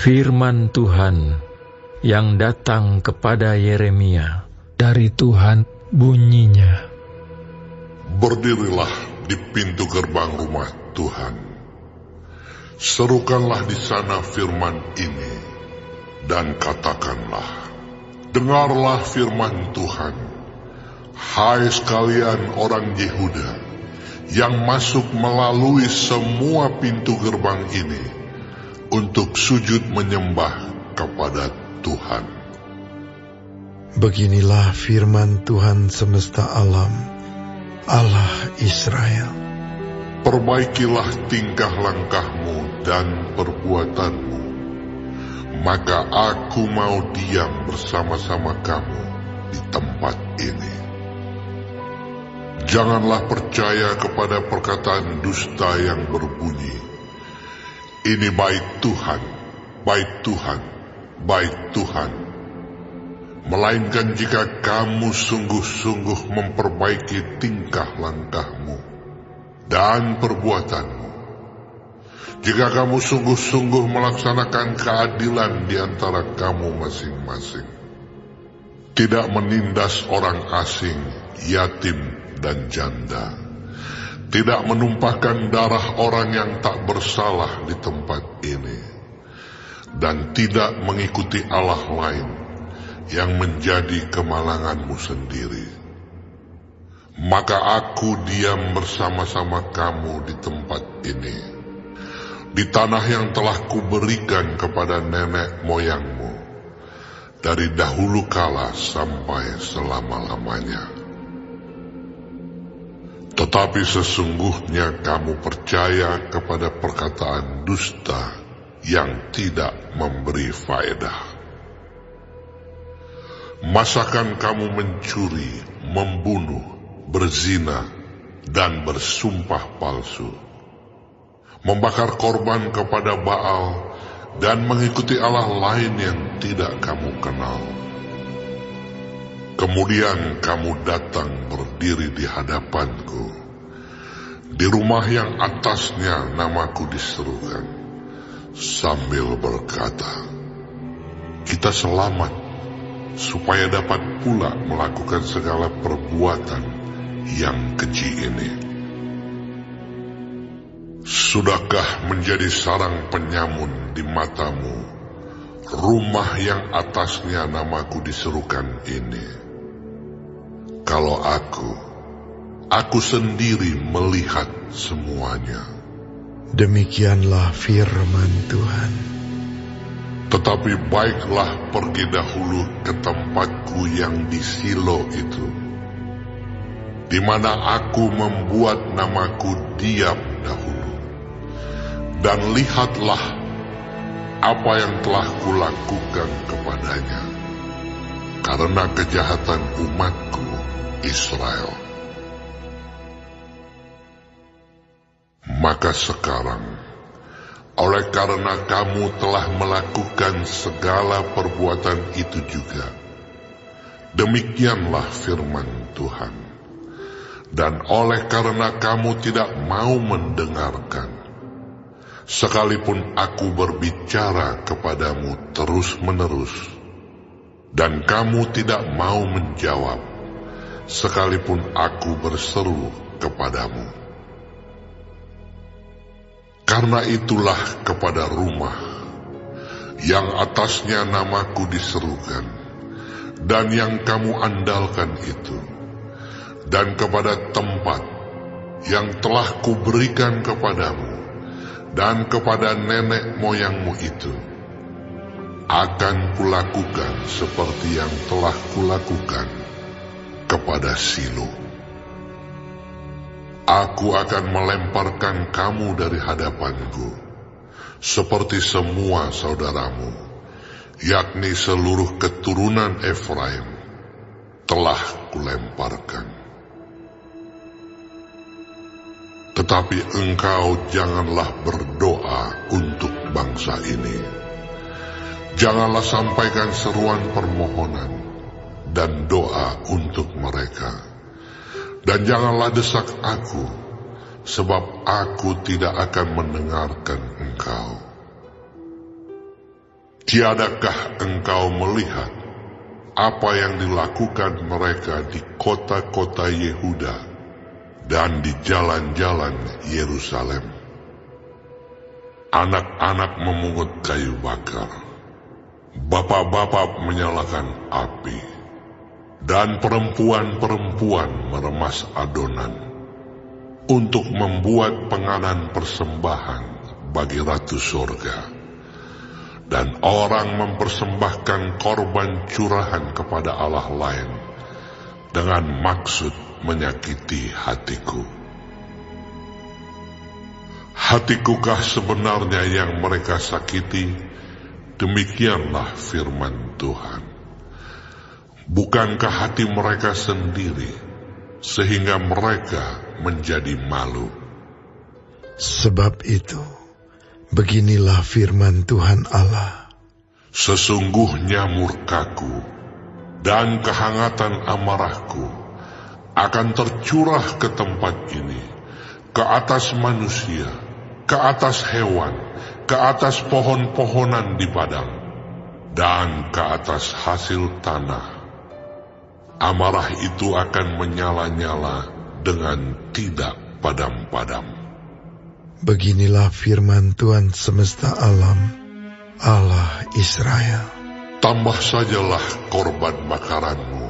Firman Tuhan yang datang kepada Yeremia dari Tuhan bunyinya, berdirilah di pintu gerbang rumah Tuhan, serukanlah di sana firman ini, dan katakanlah, dengarlah firman Tuhan, hai sekalian orang Yehuda, yang masuk melalui semua pintu gerbang ini, untuk sujud menyembah kepada Tuhan. Beginilah firman Tuhan semesta alam, Allah Israel. Perbaikilah tingkah langkahmu dan perbuatanmu, maka aku mau diam bersama-sama kamu di tempat ini. Janganlah percaya kepada perkataan dusta yang berbunyi, ini baik Tuhan, baik Tuhan, baik Tuhan. Melainkan jika kamu sungguh-sungguh memperbaiki tingkah langkahmu dan perbuatanmu, jika kamu sungguh-sungguh melaksanakan keadilan di antara kamu masing-masing, tidak menindas orang asing, yatim dan janda, tidak menumpahkan darah orang yang tak bersalah di tempat ini, dan tidak mengikuti Allah lain yang menjadi kemalanganmu sendiri, maka aku diam bersama-sama kamu di tempat ini, di tanah yang telah kuberikan kepada nenek moyangmu, dari dahulu kala sampai selama-lamanya. Tetapi sesungguhnya kamu percaya kepada perkataan dusta yang tidak memberi faedah. Masakan kamu mencuri, membunuh, berzina, dan bersumpah palsu, membakar korban kepada Baal, dan mengikuti Allah lain yang tidak kamu kenal. Kemudian kamu datang berdiri di hadapanku, di rumah yang atasnya namaku diserukan, sambil berkata, kita selamat, supaya dapat pula melakukan segala perbuatan yang keji ini. Sudahkah menjadi sarang penyamun di matamu, rumah yang atasnya namaku diserukan ini? Kalau aku sendiri melihat semuanya. Demikianlah firman Tuhan. Tetapi baiklah pergi dahulu ke tempatku yang di Silo itu, di mana aku membuat namaku diam dahulu, dan lihatlah apa yang telah kulakukan kepadanya, karena kejahatan umatku Israel. Maka sekarang, oleh karena kamu telah melakukan segala perbuatan itu juga, demikianlah firman Tuhan, dan oleh karena kamu tidak mau mendengarkan, sekalipun aku berbicara kepadamu terus-menerus, dan kamu tidak mau menjawab, sekalipun aku berseru kepadamu. Karena itulah kepada rumah yang atasnya namaku diserukan, dan yang kamu andalkan itu, dan kepada tempat yang telah kuberikan kepadamu, dan kepada nenek moyangmu itu, akan kulakukan seperti yang telah kulakukan kepada Silo. Aku akan melemparkan kamu dari hadapanku, seperti semua saudaramu, yakni seluruh keturunan Efraim, telah kulemparkan. Tetapi engkau janganlah berdoa untuk bangsa ini. Janganlah sampaikan seruan permohonan dan doa untuk mereka. Dan janganlah desak aku, sebab aku tidak akan mendengarkan engkau. Tiadakah engkau melihat apa yang dilakukan mereka di kota-kota Yehuda dan di jalan-jalan Yerusalem? Anak-anak memungut kayu bakar, bapak-bapak menyalakan api, dan perempuan-perempuan meremas adonan untuk membuat penganan persembahan bagi Ratu Sorga. Dan orang mempersembahkan korban curahan kepada Allah lain dengan maksud menyakiti hatiku. Hatikukah sebenarnya yang mereka sakiti? Demikianlah firman Tuhan. Bukankah hati mereka sendiri sehingga mereka menjadi malu? Sebab itu, beginilah firman Tuhan Allah. Sesungguhnya murkaku dan kehangatan amarahku akan tercurah ke tempat ini, ke atas manusia, ke atas hewan, ke atas pohon-pohonan di padang, dan ke atas hasil tanah. Amarah itu akan menyala-nyala dengan tidak padam-padam. Beginilah firman Tuhan semesta alam, Allah Israel. Tambah sajalah korban bakaranmu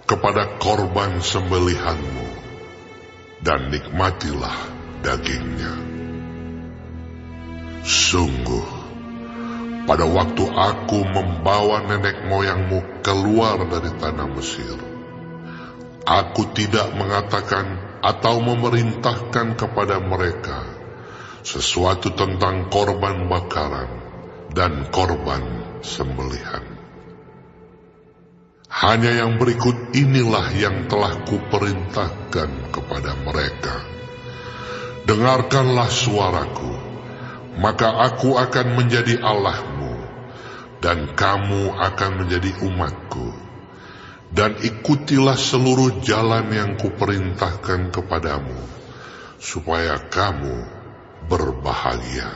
kepada korban sembelihanmu, dan nikmatilah dagingnya. Sungguh, pada waktu aku membawa nenek moyangmu keluar dari tanah Mesir, aku tidak mengatakan atau memerintahkan kepada mereka sesuatu tentang korban bakaran dan korban sembelihan. Hanya yang berikut inilah yang telah kuperintahkan kepada mereka. Dengarkanlah suaraku, maka aku akan menjadi Allahmu, dan kamu akan menjadi umatku. Dan ikutilah seluruh jalan yang kuperintahkan kepadamu, supaya kamu berbahagia.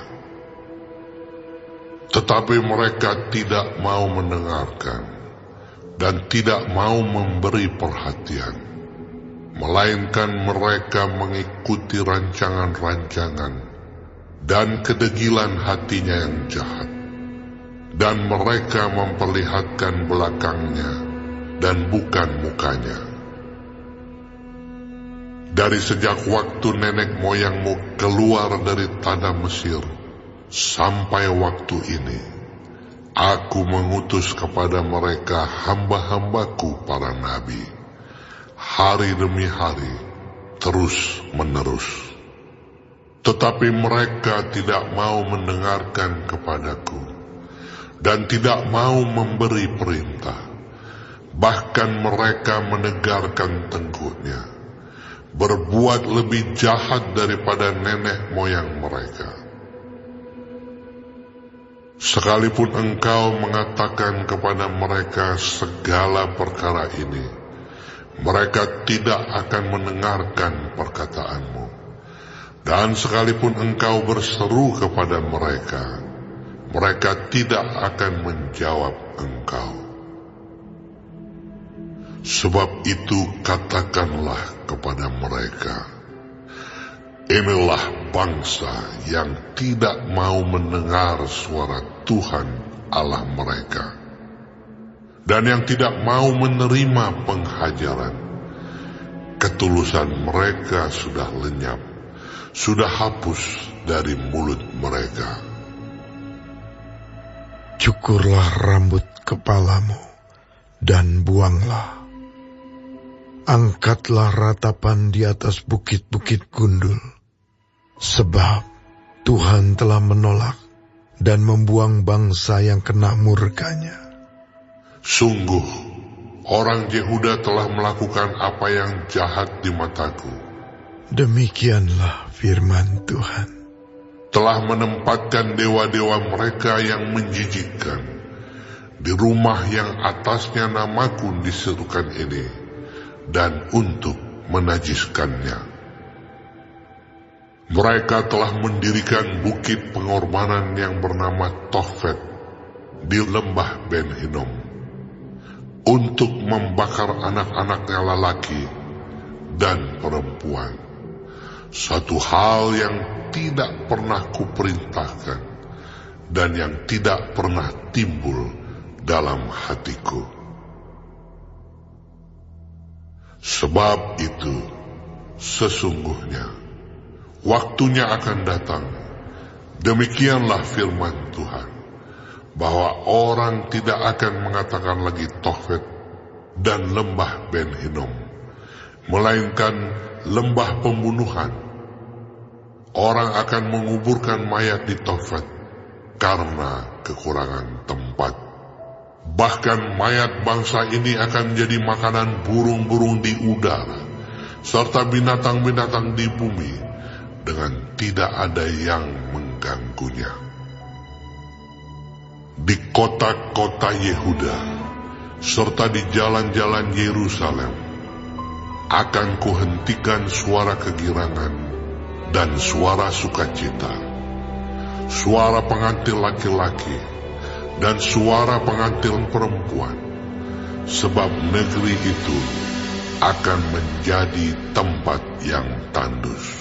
Tetapi mereka tidak mau mendengarkan dan tidak mau memberi perhatian, melainkan mereka mengikuti rancangan-rancangan dan kedegilan hatinya yang jahat, dan mereka memperlihatkan belakangnya dan bukan mukanya. Dari sejak waktu nenek moyangmu keluar dari tanah Mesir sampai waktu ini, aku mengutus kepada mereka hamba-hambaku para nabi, hari demi hari, terus menerus. Tetapi mereka tidak mau mendengarkan kepadaku, dan tidak mau memberi perintah. Bahkan mereka menegarkan tengkuknya, berbuat lebih jahat daripada nenek moyang mereka. Sekalipun engkau mengatakan kepada mereka segala perkara ini, mereka tidak akan mendengarkan perkataanmu. Dan sekalipun engkau berseru kepada mereka, mereka tidak akan menjawab engkau. Sebab itu katakanlah kepada mereka, inilah bangsa yang tidak mau mendengar suara Tuhan Allah mereka, dan yang tidak mau menerima penghajaran. Ketulusan mereka sudah lenyap, sudah hapus dari mulut mereka. Cukurlah rambut kepalamu dan buanglah. Angkatlah ratapan di atas bukit-bukit gundul, sebab Tuhan telah menolak dan membuang bangsa yang kena murkanya. Sungguh, orang Yehuda telah melakukan apa yang jahat di mataku. Demikianlah firman Tuhan. Telah menempatkan dewa-dewa mereka yang menjijikkan di rumah yang atasnya namaku diserukan ini, dan untuk menajiskannya. Mereka telah mendirikan bukit pengorbanan yang bernama Tofet di lembah Ben Hinnom untuk membakar anak-anaknya lelaki dan perempuan, satu hal yang tidak pernah kuperintahkan dan yang tidak pernah timbul dalam hatiku. Sebab itu, sesungguhnya waktunya akan datang, demikianlah firman Tuhan, bahwa orang tidak akan mengatakan lagi Tofet dan lembah Ben Hinnom, melainkan lembah pembunuhan. Orang akan menguburkan mayat di Tofet karena kekurangan tempat. Bahkan mayat bangsa ini akan menjadi makanan burung-burung di udara, serta binatang-binatang di bumi, dengan tidak ada yang mengganggunya. Di kota-kota Yehuda, serta di jalan-jalan Yerusalem, akan kuhentikan suara kegirangan dan suara sukacita, suara pengantin laki-laki dan suara pengantin perempuan, sebab negeri itu akan menjadi tempat yang tandus.